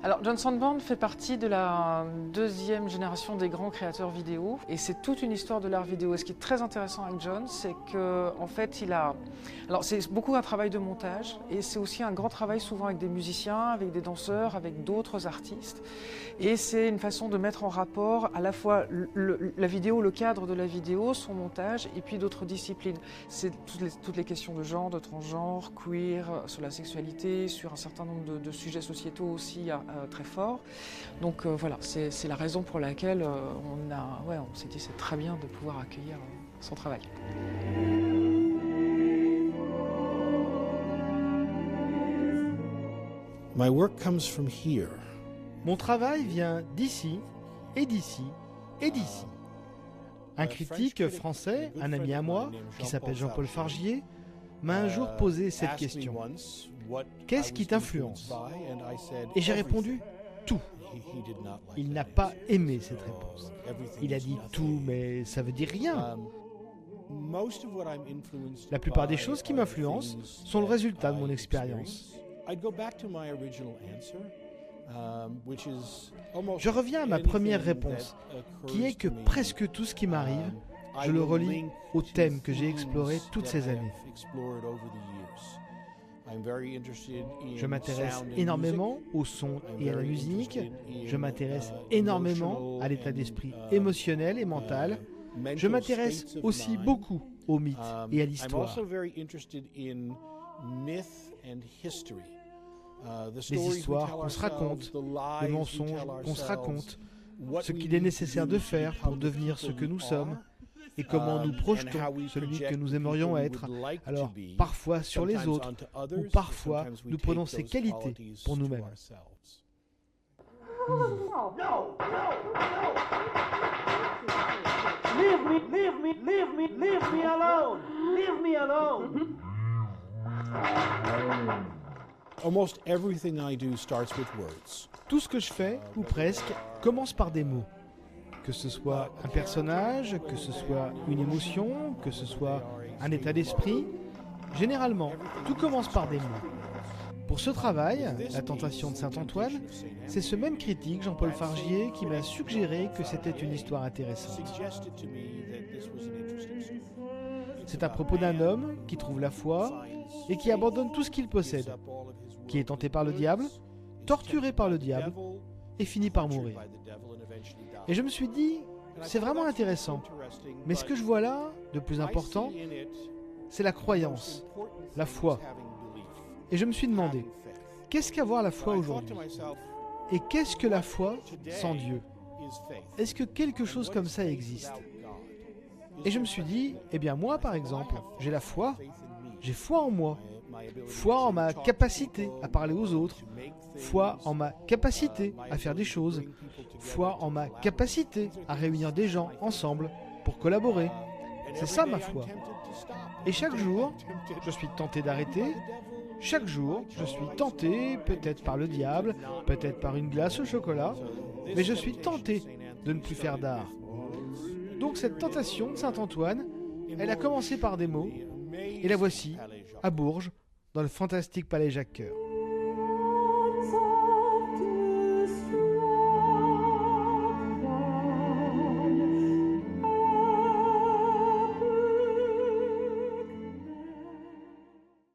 Alors, John Sandborn fait partie de la deuxième génération des grands créateurs vidéo et c'est toute une histoire de l'art vidéo. Et ce qui est très intéressant avec John, c'est qu'en fait, alors c'est beaucoup un travail de montage et c'est aussi un grand travail souvent avec des musiciens, avec des danseurs, avec d'autres artistes. Et c'est une façon de mettre en rapport à la fois la vidéo, le cadre de la vidéo, son montage et puis d'autres disciplines. C'est toutes les questions de genre, de transgenre, queer, sur la sexualité, sur un certain nombre de sujets sociétaux aussi très forts. Donc voilà, c'est la raison pour laquelle on s'est dit c'est très bien de pouvoir accueillir son travail. My work comes from here. Mon travail vient d'ici, et d'ici, et d'ici. Un critique français, un ami à moi, qui s'appelle Jean-Paul Fargier, m'a un jour posé cette question. Qu'est-ce qui t'influence ? Et j'ai répondu tout. Il n'a pas aimé cette réponse. Il a dit tout, mais ça veut dire rien. La plupart des choses qui m'influencent sont le résultat de mon expérience. Je reviens à ma première réponse, qui est que presque tout ce qui m'arrive, je le relie au thème que j'ai exploré toutes ces années. Je m'intéresse énormément au son et à la musique, je m'intéresse énormément à l'état d'esprit émotionnel et mental, je m'intéresse aussi beaucoup aux mythes et à l'histoire. Les histoires qu'on se raconte, les mensonges qu'on se raconte, ce qu'il est nécessaire de faire pour devenir ce que nous sommes, et comment nous projetons celui que nous aimerions être, alors parfois sur les autres, ou parfois nous prenons ses qualités pour nous-mêmes. Leave me alone! Leave me alone! Almost everything I do starts with words. Tout ce que je fais, ou presque, commence par des mots. Que ce soit un personnage, que ce soit une émotion, que ce soit un état d'esprit, généralement, tout commence par des mots. Pour ce travail, La Tentation de Saint-Antoine, c'est ce même critique, Jean-Paul Fargier, qui m'a suggéré que c'était une histoire intéressante. C'est à propos d'un homme qui trouve la foi et qui abandonne tout ce qu'il possède, qui est tenté par le diable, torturé par le diable et finit par mourir. Et je me suis dit, c'est vraiment intéressant, mais ce que je vois là, de plus important, c'est la croyance, la foi. Et je me suis demandé, qu'est-ce qu'avoir la foi aujourd'hui ? Et qu'est-ce que la foi sans Dieu ? Est-ce que quelque chose comme ça existe ? Et je me suis dit, eh bien moi par exemple, j'ai la foi, j'ai foi en moi, foi en ma capacité à parler aux autres, foi en ma capacité à faire des choses, foi en ma capacité à réunir des gens ensemble pour collaborer. C'est ça ma foi. Et chaque jour, je suis tenté d'arrêter. Chaque jour, je suis tenté, peut-être par le diable, peut-être par une glace au chocolat, mais je suis tenté de ne plus faire d'art. Donc cette tentation de Saint-Antoine, elle a commencé par des mots, et la voici, à Bourges, dans le fantastique Palais Jacques-Cœur.